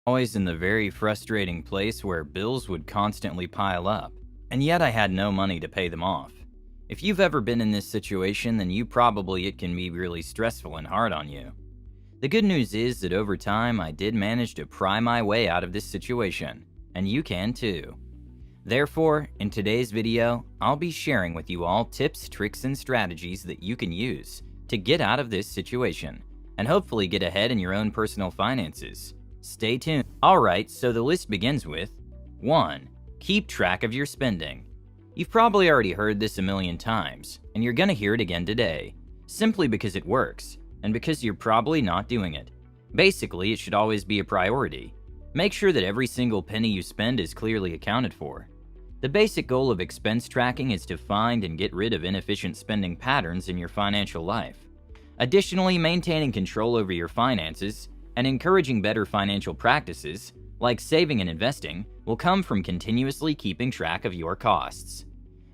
Always in the very frustrating place where bills would constantly pile up, and yet I had no money to pay them off. If you've ever been in this situation, then it can be really stressful and hard on you. The good news is that over time, I did manage to pry my way out of this situation, and you can too. Therefore, in today's video, I'll be sharing with you all tips, tricks, and strategies that you can use to get out of this situation, and hopefully get ahead in your own personal finances. Stay tuned. Alright, so the list begins with 1. Keep track of your spending. You've probably already heard this a million times, and you're gonna hear it again today, simply because it works, and because you're probably not doing it. Basically, it should always be a priority. Make sure that every single penny you spend is clearly accounted for. The basic goal of expense tracking is to find and get rid of inefficient spending patterns in your financial life. Additionally, maintaining control over your finances and encouraging better financial practices, like saving and investing, will come from continuously keeping track of your costs.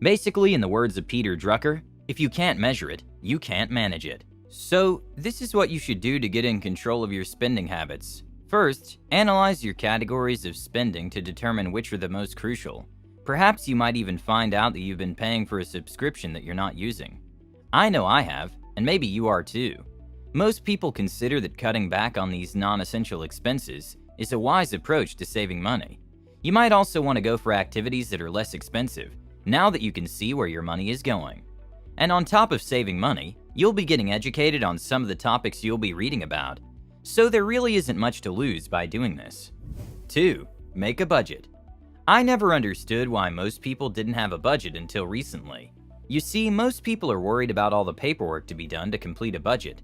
Basically, in the words of Peter Drucker, if you can't measure it, you can't manage it. So, this is what you should do to get in control of your spending habits. First, analyze your categories of spending to determine which are the most crucial. Perhaps you might even find out that you've been paying for a subscription that you're not using. I know I have, and maybe you are too. Most people consider that cutting back on these non-essential expenses is a wise approach to saving money. You might also want to go for activities that are less expensive, now that you can see where your money is going. And on top of saving money, you'll be getting educated on some of the topics you'll be reading about. So there really isn't much to lose by doing this. 2. Make a budget. I never understood why most people didn't have a budget until recently. You see, most people are worried about all the paperwork to be done to complete a budget.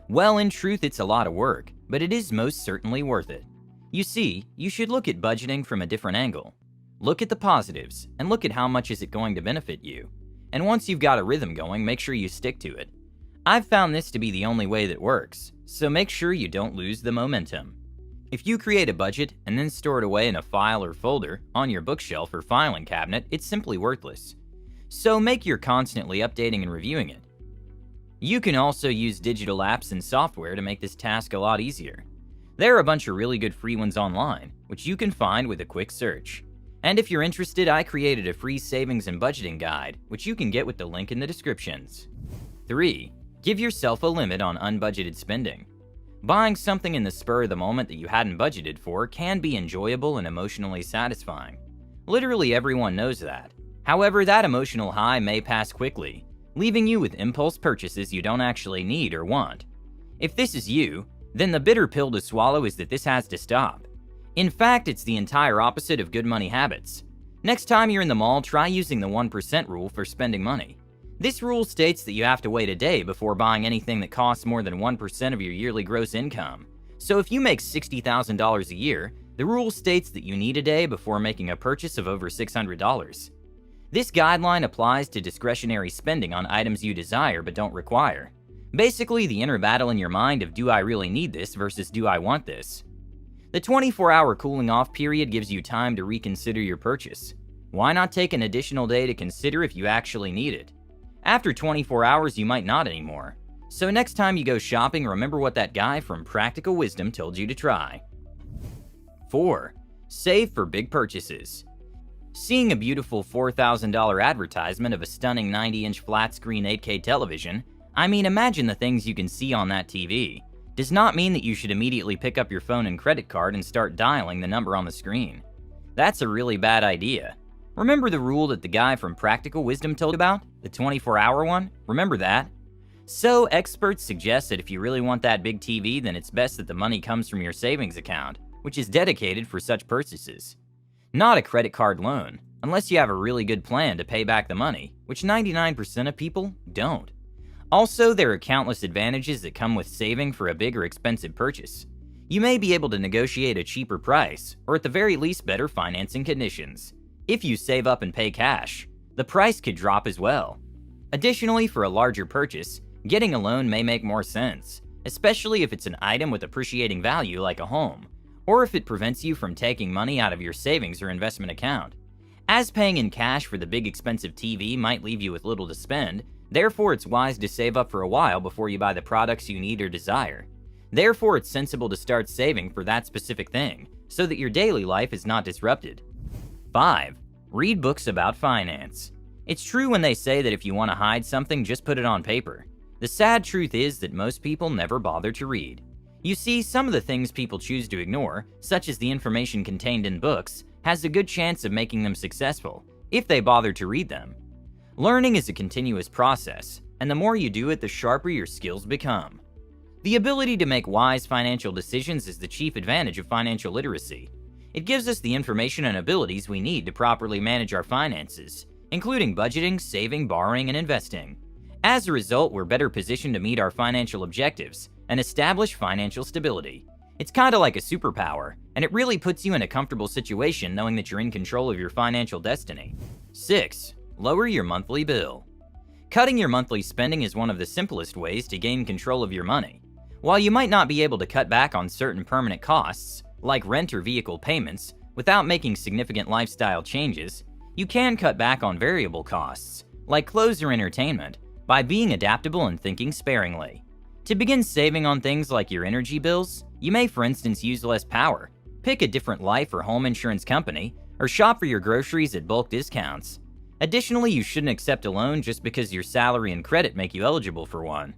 Well, in truth, it's a lot of work, but it is most certainly worth it. You see, you should look at budgeting from a different angle. Look at the positives, and look at how much is it going to benefit you. And once you've got a rhythm going, make sure you stick to it. I've found this to be the only way that works, so make sure you don't lose the momentum. If you create a budget and then store it away in a file or folder on your bookshelf or filing cabinet, it's simply worthless. So make sure you're constantly updating and reviewing it. You can also use digital apps and software to make this task a lot easier. There are a bunch of really good free ones online, which you can find with a quick search. And if you're interested, I created a free savings and budgeting guide, which you can get with the link in the descriptions. 3. Give yourself a limit on unbudgeted spending. Buying something in the spur of the moment that you hadn't budgeted for can be enjoyable and emotionally satisfying. Literally everyone knows that. However, that emotional high may pass quickly, leaving you with impulse purchases you don't actually need or want. If this is you, then the bitter pill to swallow is that this has to stop. In fact, it's the entire opposite of good money habits. Next time you're in the mall, try using the 1% rule for spending money. This rule states that you have to wait a day before buying anything that costs more than 1% of your yearly gross income. So if you make $60,000 a year, the rule states that you need a day before making a purchase of over $600. This guideline applies to discretionary spending on items you desire but don't require. Basically, the inner battle in your mind of do I really need this versus do I want this. The 24-hour cooling off period gives you time to reconsider your purchase. Why not take an additional day to consider if you actually need it? After 24 hours, you might not anymore. So next time you go shopping, remember what that guy from Practical Wisdom told you to try. 4. Save for big purchases. Seeing a beautiful $4,000 advertisement of a stunning 90-inch flat-screen 8K television, imagine the things you can see on that TV, does not mean that you should immediately pick up your phone and credit card and start dialing the number on the screen. That's a really bad idea. Remember the rule that the guy from Practical Wisdom told about? The 24-hour one? Remember that? So, experts suggest that if you really want that big TV, then it's best that the money comes from your savings account, which is dedicated for such purchases. Not a credit card loan, unless you have a really good plan to pay back the money, which 99% of people don't. Also, there are countless advantages that come with saving for a big or expensive purchase. You may be able to negotiate a cheaper price, or at the very least better financing conditions. If you save up and pay cash, the price could drop as well. Additionally, for a larger purchase, getting a loan may make more sense, especially if it's an item with appreciating value like a home, or if it prevents you from taking money out of your savings or investment account. As paying in cash for the big expensive TV might leave you with little to spend, therefore it's wise to save up for a while before you buy the products you need or desire. Therefore, it's sensible to start saving for that specific thing, so that your daily life is not disrupted. 5. Read books about finance. It's true when they say that if you want to hide something, just put it on paper. The sad truth is that most people never bother to read. You see, some of the things people choose to ignore, such as the information contained in books, has a good chance of making them successful, if they bother to read them. Learning is a continuous process, and the more you do it, the sharper your skills become. The ability to make wise financial decisions is the chief advantage of financial literacy. It gives us the information and abilities we need to properly manage our finances, including budgeting, saving, borrowing, and investing. As a result, we're better positioned to meet our financial objectives and establish financial stability. It's kind of like a superpower, and it really puts you in a comfortable situation knowing that you're in control of your financial destiny. 6. Lower your monthly bill. Cutting your monthly spending is one of the simplest ways to gain control of your money. While you might not be able to cut back on certain permanent costs, like rent or vehicle payments, without making significant lifestyle changes, you can cut back on variable costs, like clothes or entertainment, by being adaptable and thinking sparingly. To begin saving on things like your energy bills, you may for instance use less power, pick a different life or home insurance company, or shop for your groceries at bulk discounts. Additionally, you shouldn't accept a loan just because your salary and credit make you eligible for one.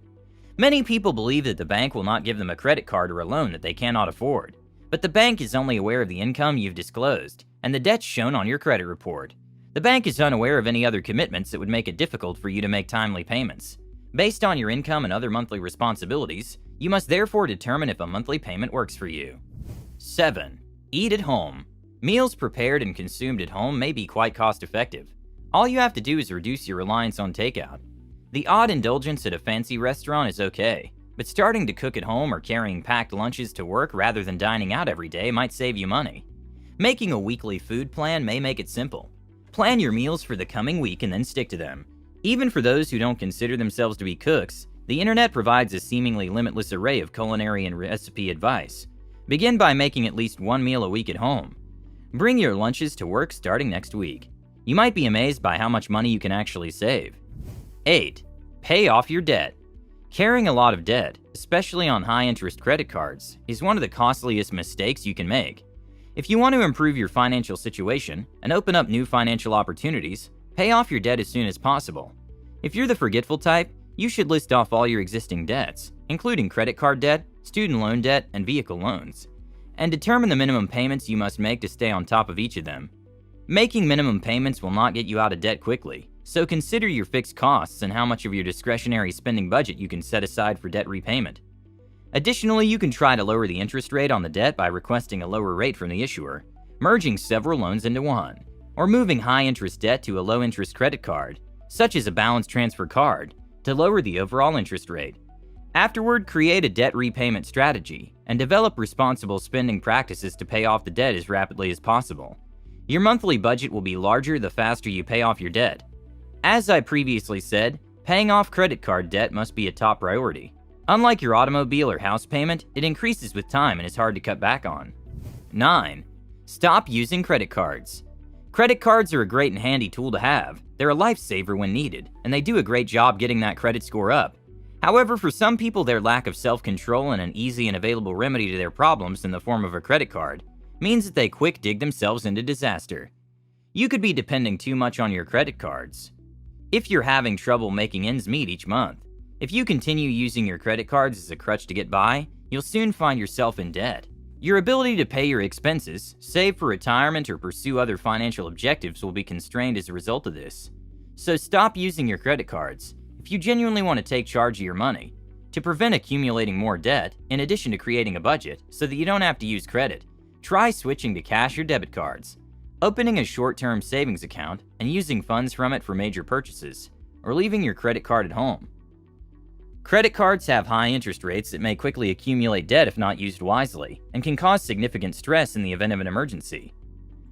Many people believe that the bank will not give them a credit card or a loan that they cannot afford, but the bank is only aware of the income you've disclosed and the debts shown on your credit report. The bank is unaware of any other commitments that would make it difficult for you to make timely payments. Based on your income and other monthly responsibilities, you must therefore determine if a monthly payment works for you. 7. Eat at home. Meals prepared and consumed at home may be quite cost-effective. All you have to do is reduce your reliance on takeout. The odd indulgence at a fancy restaurant is okay, but starting to cook at home or carrying packed lunches to work rather than dining out every day might save you money. Making a weekly food plan may make it simple. Plan your meals for the coming week and then stick to them. Even for those who don't consider themselves to be cooks, the internet provides a seemingly limitless array of culinary and recipe advice. Begin by making at least one meal a week at home. Bring your lunches to work starting next week. You might be amazed by how much money you can actually save. 8. Pay off your debt. Carrying a lot of debt, especially on high-interest credit cards, is one of the costliest mistakes you can make. If you want to improve your financial situation and open up new financial opportunities, pay off your debt as soon as possible. If you're the forgetful type, you should list off all your existing debts, including credit card debt, student loan debt, and vehicle loans, and determine the minimum payments you must make to stay on top of each of them. Making minimum payments will not get you out of debt quickly, so consider your fixed costs and how much of your discretionary spending budget you can set aside for debt repayment. Additionally, you can try to lower the interest rate on the debt by requesting a lower rate from the issuer, merging several loans into one, or moving high-interest debt to a low-interest credit card, such as a balance transfer card, to lower the overall interest rate. Afterward, create a debt repayment strategy and develop responsible spending practices to pay off the debt as rapidly as possible. Your monthly budget will be larger the faster you pay off your debt. As I previously said, paying off credit card debt must be a top priority. Unlike your automobile or house payment, it increases with time and is hard to cut back on. 9. Stop using credit cards. Credit cards are a great and handy tool to have. They're a lifesaver when needed, and they do a great job getting that credit score up. However, for some people, their lack of self-control and an easy and available remedy to their problems in the form of a credit card means that they quick dig themselves into disaster. You could be depending too much on your credit cards. If you're having trouble making ends meet each month, if you continue using your credit cards as a crutch to get by, you'll soon find yourself in debt. Your ability to pay your expenses, save for retirement, or pursue other financial objectives will be constrained as a result of this. So stop using your credit cards if you genuinely want to take charge of your money. To prevent accumulating more debt, in addition to creating a budget so that you don't have to use credit, try switching to cash or debit cards, opening a short-term savings account and using funds from it for major purchases, or leaving your credit card at home. Credit cards have high interest rates that may quickly accumulate debt if not used wisely, and can cause significant stress in the event of an emergency.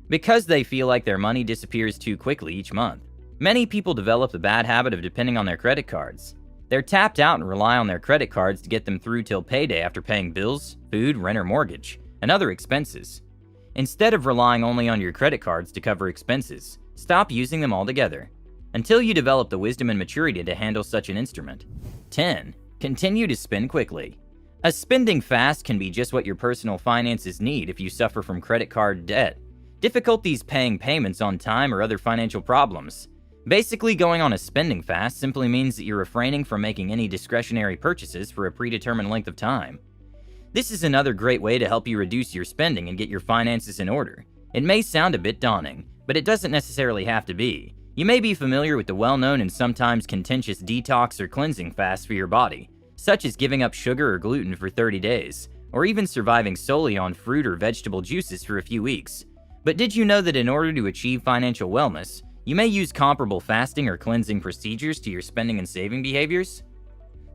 Because they feel like their money disappears too quickly each month, many people develop the bad habit of depending on their credit cards. They're tapped out and rely on their credit cards to get them through till payday after paying bills, food, rent or mortgage, and other expenses. Instead of relying only on your credit cards to cover expenses, stop using them altogether, until you develop the wisdom and maturity to handle such an instrument. 10. Continue to spend quickly. A spending fast can be just what your personal finances need if you suffer from credit card debt, difficulties paying payments on time, or other financial problems. Basically, going on a spending fast simply means that you're refraining from making any discretionary purchases for a predetermined length of time. This is another great way to help you reduce your spending and get your finances in order. It may sound a bit daunting, but it doesn't necessarily have to be. You may be familiar with the well-known and sometimes contentious detox or cleansing fasts for your body, such as giving up sugar or gluten for 30 days, or even surviving solely on fruit or vegetable juices for a few weeks. But did you know that in order to achieve financial wellness, you may use comparable fasting or cleansing procedures to your spending and saving behaviors?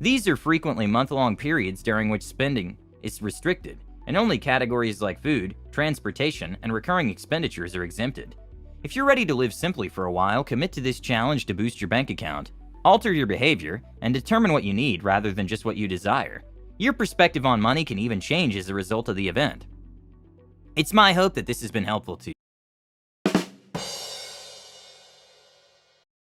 These are frequently month-long periods during which spending is restricted, and only categories like food, transportation, and recurring expenditures are exempted. If you're ready to live simply for a while, commit to this challenge to boost your bank account, alter your behavior, and determine what you need rather than just what you desire. Your perspective on money can even change as a result of the event. It's my hope that this has been helpful to you.